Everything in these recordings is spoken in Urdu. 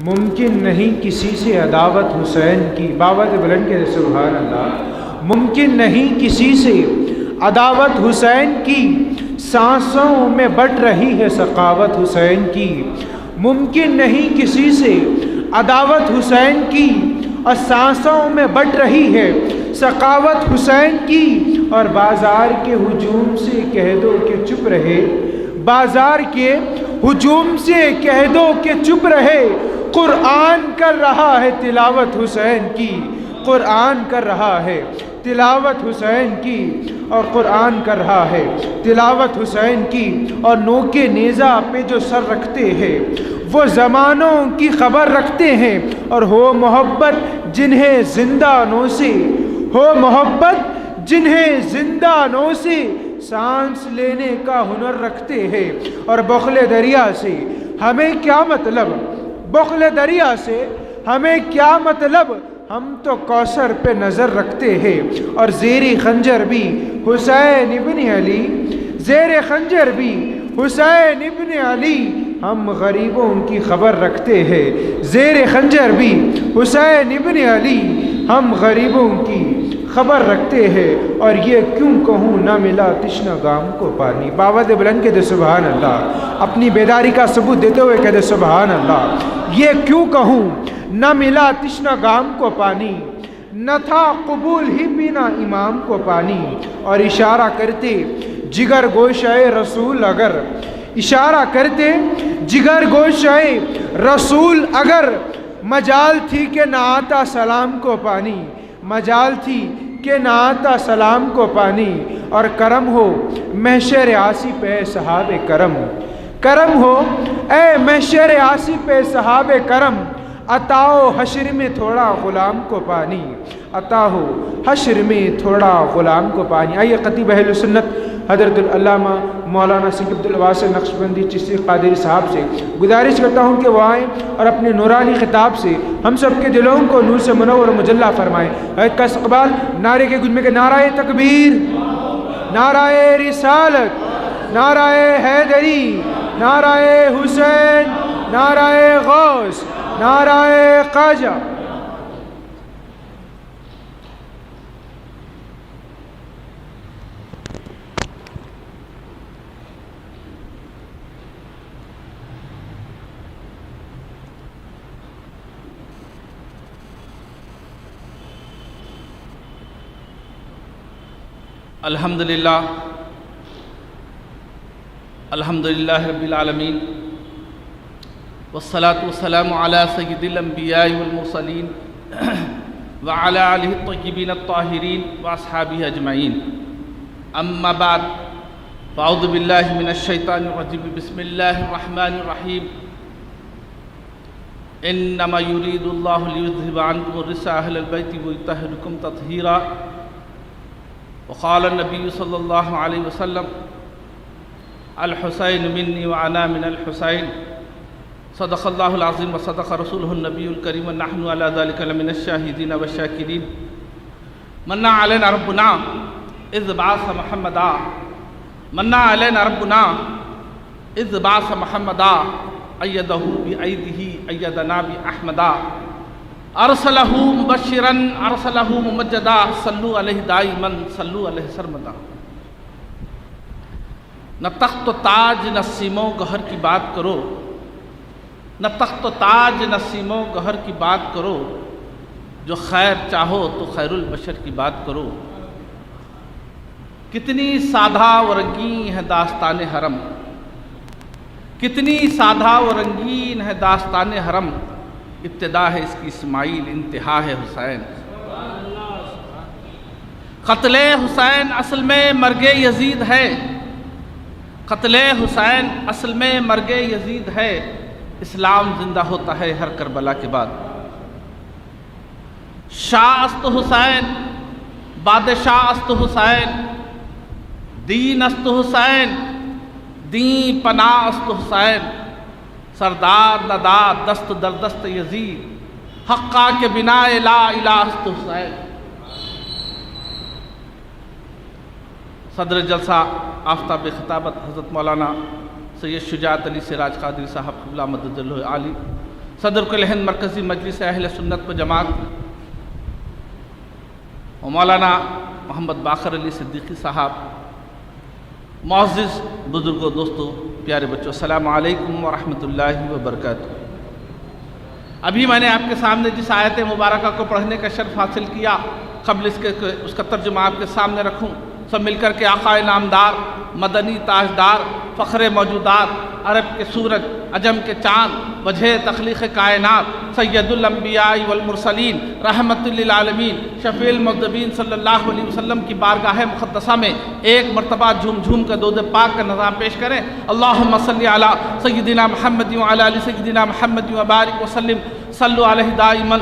ممکن نہیں کسی سے عداوت حسین کی، باوت بلند کے سبحان اللہ۔ ممکن نہیں کسی سے عداوت حسین کی، سانسوں میں بٹ رہی ہے سخاوت حسین کی۔ ممکن نہیں کسی سے عداوت حسین کی، اور سانسوں میں بٹ رہی ہے سخاوت حسین کی۔ اور بازار کے ہجوم سے کہہ دو کہ چپ رہے، بازار کے ہجوم سے کہہ دو کہ چپ رہے، قرآن کر رہا ہے تلاوت حسین کی، قرآن کر رہا ہے تلاوت حسین کی، اور قرآن کر رہا ہے تلاوت حسین کی۔ اور نوکے نیزہ پہ جو سر رکھتے ہیں وہ زمانوں کی خبر رکھتے ہیں، اور ہو محبت جنہیں زندہ نو سے، ہو محبت جنہیں زندہ نو سے سانس لینے کا ہنر رکھتے ہیں۔ اور بخل دریا سے ہمیں کیا مطلب، بخل دریا سے ہمیں کیا مطلب، ہم تو کوثر پہ نظر رکھتے ہیں۔ اور زیر خنجر بھی حسین ابن علی، زیر خنجر بھی حسین ابن علی، ہم غریبوں کی خبر رکھتے ہیں۔ زیر خنجر بھی حسین ابن علی، ہم غریبوں کی خبر رکھتے ہیں۔ اور یہ کیوں کہوں نہ ملا تشنہ گام کو پانی، باوت بلند کے دے سبحان اللہ، اپنی بیداری کا ثبوت دیتے ہوئے کہتے سبحان اللہ۔ یہ کیوں کہوں نہ ملا تشنہ گام کو پانی، نہ تھا قبول ہی پینا امام کو پانی۔ اور اشارہ کرتے جگر گوشۂ رسول اگر، اشارہ کرتے جگر گوشۂ رسول اگر، مجال تھی کہ نہ آتا سلام کو پانی، مجال تھی کہ نہ آتا سلام کو پانی۔ اور کرم ہو محشر آصف اے صحاب کرم، کرم ہو اے محشر آصف اے صحاب کرم، عطاؤ حشر میں تھوڑا غلام کو پانی، عطا ہو حشر میں تھوڑا غلام کو پانی۔ آئیے خطیب اہل سنت حضرت العلامہ مولانا سید عبد الواسع نقشبندی چشتی قادری صاحب سے گزارش کرتا ہوں کہ وہ آئیں اور اپنے نورانی خطاب سے ہم سب کے دلوں کو نور سے منور و مجلہ فرمائیں۔ حضرت کا استقبال نعرے کے گنج میں کہ نعرہ تکبیر، نعرہ رسالت، نعرہ حیدری، نعرہ حسین، نعرہ غوث، نعرہ خواجہ۔ الحمدللہ الحمدللہ رب العالمین، والصلاة والسلام علی سید الانبیاء والمرسلین وعلی آلہ الطیبین الطاہرین واصحابہ اجمعین، اما بعد، فاعوذ باللہ من الشیطان الرجیم، بسم اللہ الرحمن الرحیم، انما یرید اللہ لیذہب عنکم الرجس اہل البیت ویطہرکم تطہیرا۔ وقال النبی صلی اللہ علیہ وسلم الحسین منی وانا من الحسین، صدق اللہ العظیم وصدق رسولہ النبی الکریم، ونحن علی ذلک لمن الشاہدین والشاکرین۔ منّ علینا ربنا اذ بعث محمدا، منّ علینا ربنا اذ بعث محمدا، ایدہ بایدہ ایدنا باحمدا، ارسلہ مبشرا ارسلہ ممجدا، صلو علیہ دائما صلو علیہ سرمدا۔ نہ تخت و تاج نہ سیم و گہر کی بات کرو، نہ تخت و تاج نہ سیم و گہر کی بات کرو، جو خیر چاہو تو خیر البشر کی بات کرو۔ کتنی سادہ و رنگین ہے داستان حرم، کتنی سادہ و رنگین ہے داستان حرم، ابتدا ہے اس کی اسماعیل، انتہا ہے حسین۔ قتل حسین اصل میں مرگ یزید ہے، قتل حسین اصل میں مرگ یزید ہے، اسلام زندہ ہوتا ہے ہر کربلا کے بعد۔ شاہ است حسین، بادشاہ است حسین، دین است حسین، دین پناہ است حسین، سردار ندا دست در دست یزید، حقا کے بنا لا الہ است حسین۔ صدر جلسہ آفتاب خطابت حضرت مولانا سید شجاعت علی سراج قادری صاحب قبلہ مدد اللہ عالی، صدر کل ہند مرکزی مجلس اہل سنت و جماعت و مولانا محمد باقر علی صدیقی صاحب، معزز بزرگوں، دوستوں، پیارے بچوں، السلام علیکم ورحمۃ اللہ وبرکاتہ۔ ابھی میں نے آپ کے سامنے جس آیت مبارکہ کو پڑھنے کا شرف حاصل کیا، قبل اس کا ترجمہ آپ کے سامنے رکھوں، سب مل کر کے آقا نامدار، مدنی تاجدار، فخر موجودات، عرب کے سورج، عجم کے چاند، وجہ تخلیق کائنات، سید الانبیاء والمرسلین، رحمت للعالمین، شفیع المذنبین صلی اللہ علیہ وسلم کی بارگاہ مقدسہ میں ایک مرتبہ جھوم جھوم کر درود پاک کا نظام پیش کریں۔ اللہم صلی علی سیدنا محمد وعلی آل سیدنا محمد وبارک وسلم، صلو علیہ دائما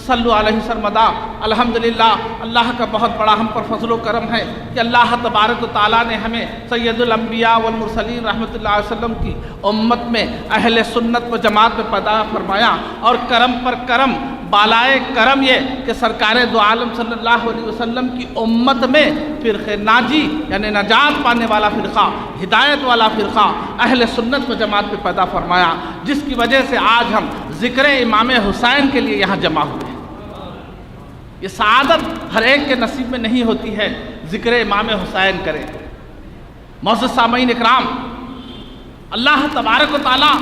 صلو علیہ سرمدا۔ الحمدللہ، اللہ کا بہت بڑا ہم پر فضل و کرم ہے کہ اللہ تبارک و تعالیٰ نے ہمیں سید الانبیاء والمرسلین رحمۃ اللہ علیہ وسلم کی امت میں اہل سنت و جماعت میں پیدا فرمایا، اور کرم پر کرم، بالائے کرم یہ کہ سرکار دو عالم صلی اللہ علیہ وسلم کی امت میں فرقہ ناجی یعنی نجات پانے والا فرقہ، ہدایت والا فرقہ اہل سنت و جماعت میں پیدا فرمایا، جس کی وجہ سے آج ہم ذکر امام حسین کے لیے یہاں جمع ہوئے ہیں۔ یہ سعادت ہر ایک کے نصیب میں نہیں ہوتی ہے، ذکر امام حسین کریں۔ معزز سامعین اکرام، اللہ تبارک و تعالیٰ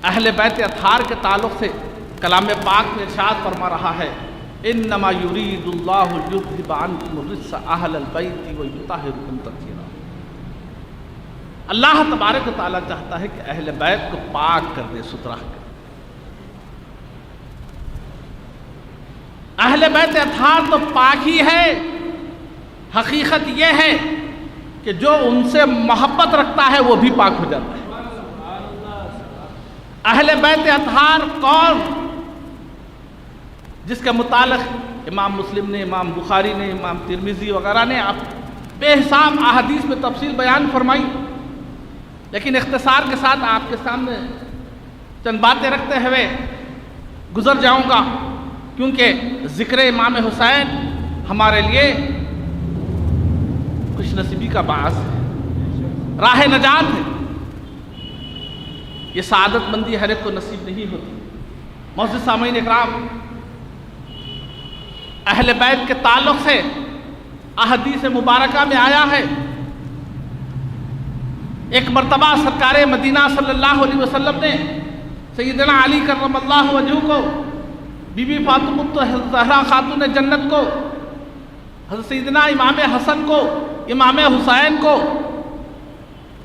اہل بیت اطہار کے تعلق سے کلام پاک میں ارشاد فرما رہا ہے، انما یرید اللہ لیذھب عنکم الرجس اہل البیت ویطہرکم تطہیرا۔ اللہ تبارک و تعالیٰ چاہتا ہے کہ اہل بیت کو پاک کر دے، ستھرا کر دے۔ اہل بیت اطہار تو پاک ہی ہے، حقیقت یہ ہے کہ جو ان سے محبت رکھتا ہے وہ بھی پاک ہو جاتا ہے۔ اہل بیت اطہار کون؟ جس کے متعلق امام مسلم نے، امام بخاری نے، امام ترمذی وغیرہ نے بے حساب احادیث میں تفصیل بیان فرمائی، لیکن اختصار کے ساتھ آپ کے سامنے چند باتیں رکھتے ہوئے گزر جاؤں گا، کیونکہ ذکر امام حسین ہمارے لیے خوش نصیبی کا باعث ہے، راہ نجات ہے۔ یہ سعادت مندی ہر ایک کو نصیب نہیں ہوتی۔ معزز سامعین اکرام، اہل بیت کے تعلق سے احادیث مبارکہ میں آیا ہے، ایک مرتبہ سرکار مدینہ صلی اللہ علیہ وسلم نے سیدنا علی کرم اللہ وجہہ کو، بی بی فاطمہ الزہرا خاتون جنت کو، حضرت سیدنا امام حسن کو، امام حسین کو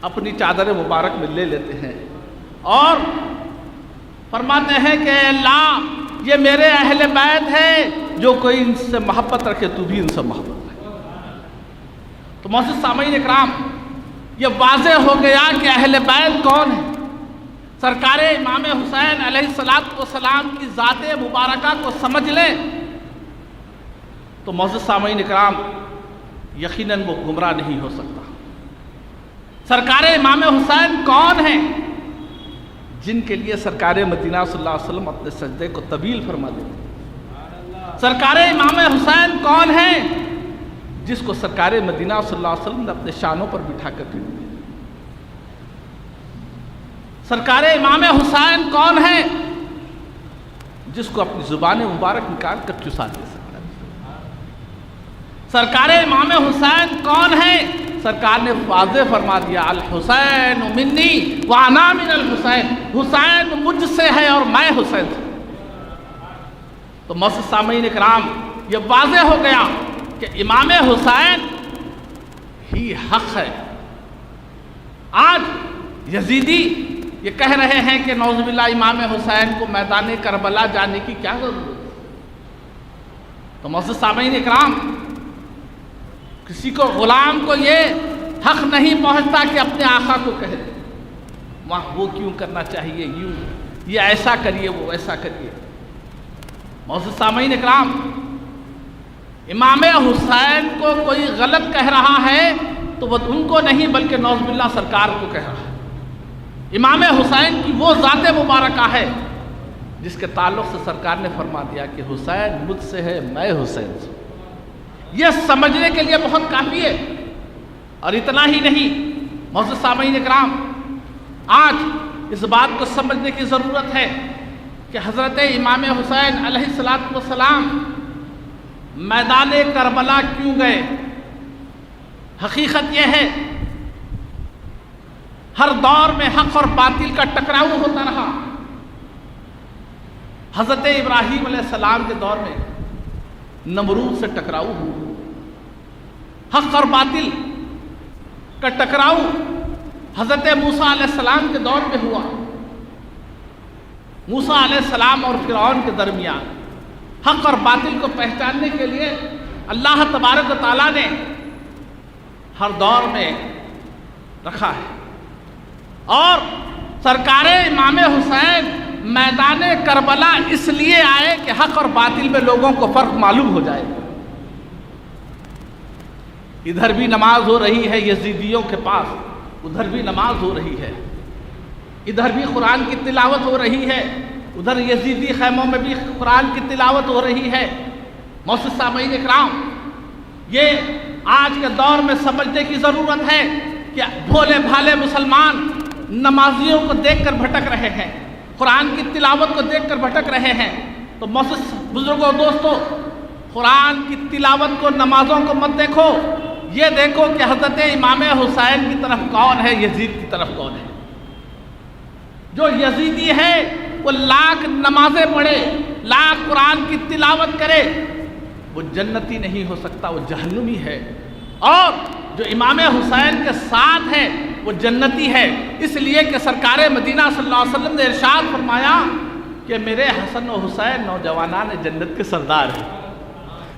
اپنی چادر مبارک میں لے لیتے ہیں اور فرماتے ہیں کہ اے اللہ، یہ میرے اہل بیت ہے، جو کوئی ان سے محبت رکھے تو بھی ان سے محبت رکھے۔ تو معزز سامعین اکرام، یہ واضح ہو گیا کہ اہل بیت کون ہے۔ سرکار امام حسین علیہ السلام کی ذات مبارکہ کو سمجھ لیں تو معزز سامعین اکرام، یقیناً وہ گمراہ نہیں ہو سکتا۔ سرکار امام حسین کون ہیں؟ جن کے لیے سرکار مدینہ صلی اللہ علیہ وسلم اپنے سجدے کو طویل فرما دیتے۔ سرکار امام حسین کون ہیں؟ جس کو سرکار مدینہ صلی اللہ علیہ وسلم نے اپنے شانوں پر بٹھا کر دیا۔ سرکار امام حسین کون ہیں؟ جس کو اپنی زبان مبارک نکال کر چسا دے سکتا ہے۔ سرکار امام حسین کون ہیں؟ سرکار نے واضح فرما دیا، الحسین منی وانا من الحسین، حسین مجھ سے ہے اور میں حسین سے۔ تو معزز سامعین اکرام، یہ واضح ہو گیا کہ امام حسین ہی حق ہے۔ آج یزیدی یہ کہہ رہے ہیں کہ نعوذ باللہ امام حسین کو میدان کربلا جانے کی کیا ضرورت ہے؟ تو معزز سامعین اکرام، کسی کو غلام کو یہ حق نہیں پہنچتا کہ اپنے آقا کو کہے وہاں وہ کیوں کرنا چاہیے، یوں، یہ ایسا کریے، وہ ایسا کریے۔ معزز سامعین اکرام، امام حسین کو کوئی غلط کہہ رہا ہے تو وہ ان کو نہیں بلکہ نعوذ باللہ سرکار کو کہہ رہا ہے۔ امام حسین کی وہ ذات مبارکہ ہے جس کے تعلق سے سرکار نے فرما دیا کہ حسین مجھ سے ہے، میں حسین سے۔ یہ سمجھنے کے لیے بہت کافی ہے۔ اور اتنا ہی نہیں، معزز سامعین اکرام، آج اس بات کو سمجھنے کی ضرورت ہے کہ حضرت امام حسین علیہ السلام میدان کربلا کیوں گئے؟ حقیقت یہ ہے ہر دور میں حق اور باطل کا ٹکراؤ ہوتا رہا۔ حضرت ابراہیم علیہ السلام کے دور میں نمرود سے ٹکراؤ ہوا، حق اور باطل کا ٹکراؤ حضرت موسیٰ علیہ السلام کے دور میں ہوا، موسیٰ علیہ السلام اور فرعون کے درمیان حق اور باطل کو پہچاننے کے لیے اللہ تبارک و تعالیٰ نے ہر دور میں رکھا ہے۔ اور سرکار امام حسین میدان کربلا اس لیے آئے کہ حق اور باطل میں لوگوں کو فرق معلوم ہو جائے۔ ادھر بھی نماز ہو رہی ہے یزیدیوں کے پاس، ادھر بھی نماز ہو رہی ہے، ادھر بھی قرآن کی تلاوت ہو رہی ہے، ادھر یزیدی خیموں میں بھی قرآن کی تلاوت ہو رہی ہے۔ معزز سامعین اکرام، یہ آج کے دور میں سمجھنے کی ضرورت ہے کہ بھولے بھالے مسلمان نمازیوں کو دیکھ کر بھٹک رہے ہیں، قرآن کی تلاوت کو دیکھ کر بھٹک رہے ہیں۔ تو معزز بزرگوں دوستو، قرآن کی تلاوت کو، نمازوں کو مت دیکھو، یہ دیکھو کہ حضرت امام حسین کی طرف کون ہے، یزید کی طرف کون ہے۔ جو یزیدی ہے وہ لاکھ نمازیں پڑھے، لاکھ قرآن کی تلاوت کرے، وہ جنتی نہیں ہو سکتا، وہ جہنمی ہے۔ اور جو امام حسین کے ساتھ ہے وہ جنتی ہے، اس لیے کہ سرکار مدینہ صلی اللہ علیہ وسلم نے ارشاد فرمایا کہ میرے حسن و حسین نوجوانان جنت کے سردار ہیں۔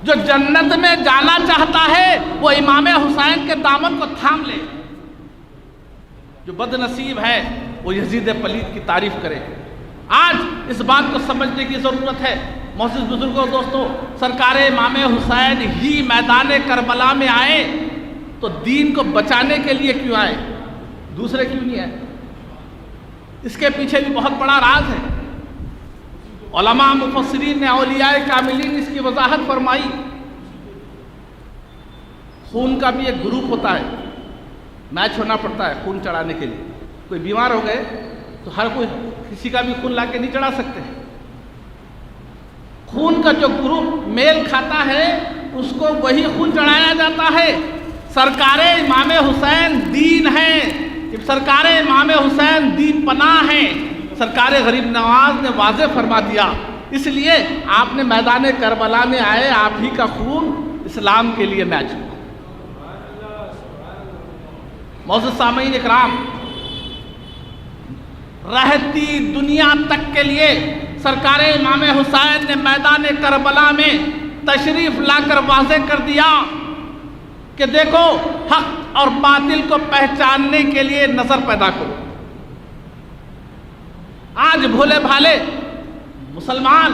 جو جنت میں جانا چاہتا ہے وہ امام حسین کے دامن کو تھام لے، جو بد نصیب ہے وہ یزید پلید کی تعریف کرے۔ آج اس بات کو سمجھنے کی ضرورت ہے معزز بزرگوں دوستو، سرکار امام حسین ہی میدان کربلا میں آئے تو دین کو بچانے کے لیے کیوں آئے، دوسرے کیوں نہیں آئے؟ اس کے پیچھے بھی بہت بڑا راز ہے۔ علماء مفسرین نے، اولیاء کاملین اس کی وضاحت فرمائی۔ خون کا بھی ایک گروپ ہوتا ہے، میچ ہونا پڑتا ہے خون چڑھانے کے لیے۔ کوئی بیمار ہو گئے تو ہر کوئی کسی کا بھی خون لا کے نہیں چڑھا سکتے۔ خون کا جو گروپ میل کھاتا ہے اس کو وہی خون چڑھایا جاتا ہے۔ سرکار امام حسین دین ہے، سرکار امام حسین دین پناہ ہے۔ سرکار غریب نواز نے واضح فرما دیا، اس لیے آپ نے میدان کربلا میں آئے، آپ ہی کا خون اسلام کے لیے میچ ہوا۔ معزز سامعین اکرام، رہتی دنیا تک کے لیے سرکار امام حسین نے میدان کربلا میں تشریف لا کر واضح کر دیا کہ دیکھو حق اور باطل کو پہچاننے کے لیے نظر پیدا کرو۔ آج بھولے بھالے مسلمان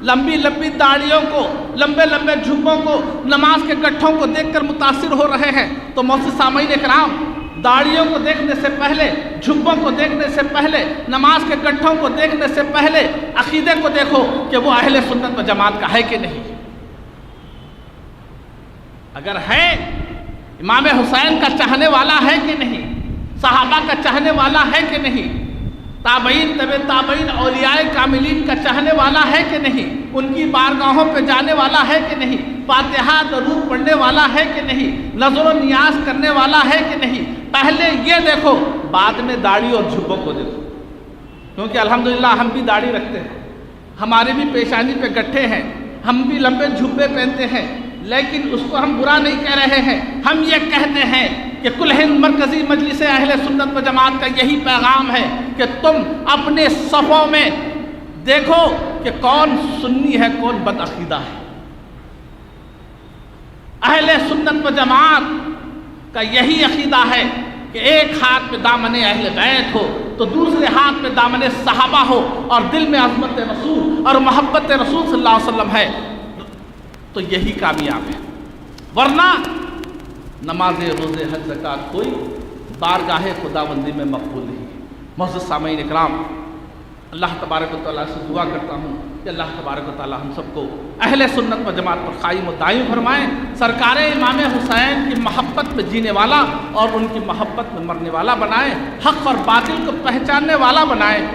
لمبی لمبی داڑھیوں کو، لمبے لمبے جھبوں کو، نماز کے گٹھوں کو دیکھ کر متاثر ہو رہے ہیں۔ تو معزز سامعین اکرام، داڑھیوں کو دیکھنے سے پہلے، جھبوں کو دیکھنے سے پہلے، نماز کے گٹھوں کو دیکھنے سے پہلے عقیدے کو دیکھو کہ وہ اہل سنت و جماعت کا ہے کہ نہیں۔ اگر ہے، امام حسین کا چاہنے والا ہے کہ نہیں، صحابہ کا چاہنے والا ہے کہ نہیں، تابعین، طبع تابعین، اولیاء کاملین کا چاہنے والا ہے کہ نہیں، ان کی بارگاہوں پہ جانے والا ہے کہ نہیں، فاتحہ درود پڑھنے والا ہے کہ نہیں، نظر و نیاز کرنے والا ہے کہ نہیں۔ پہلے یہ دیکھو، بعد میں داڑھی اور جھبوں کو دیکھو، کیونکہ الحمدللہ ہم بھی داڑھی رکھتے ہیں، ہمارے بھی پیشانی پہ گٹھے ہیں، ہم بھی لمبے جھبے پہنتے ہیں، لیکن اس کو ہم برا نہیں کہہ رہے ہیں۔ ہم یہ کہتے ہیں کہ کل ہند مرکزی مجلس اہل سنت و جماعت کا یہی پیغام ہے کہ تم اپنے صفوں میں دیکھو کہ کون سنی ہے، کون بد عقیدہ ہے۔ اہل سنت و جماعت کا یہی عقیدہ ہے کہ ایک ہاتھ پہ دامن اہل بیت ہو تو دوسرے ہاتھ پہ دامن صحابہ ہو، اور دل میں عظمت رسول اور محبت رسول صلی اللہ علیہ وسلم ہے، تو یہی کامیاب ہے۔ ورنہ نماز، روزے، حج، زکوٰۃ کوئی بارگاہ خداوندی میں مقبول نہیں۔ معزز سامعین اکرام، اللہ تبارک و تعالیٰ سے دعا کرتا ہوں کہ اللہ تبارک و تعالیٰ ہم سب کو اہل سنت و جماعت پر قائم و دائم فرمائیں، سرکار امام حسین کی محبت میں جینے والا اور ان کی محبت میں مرنے والا بنائیں، حق اور باطل کو پہچاننے والا بنائیں۔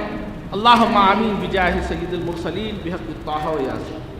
اللہم آمین بجاہ سید المرسلین بحق طہ و یاسین۔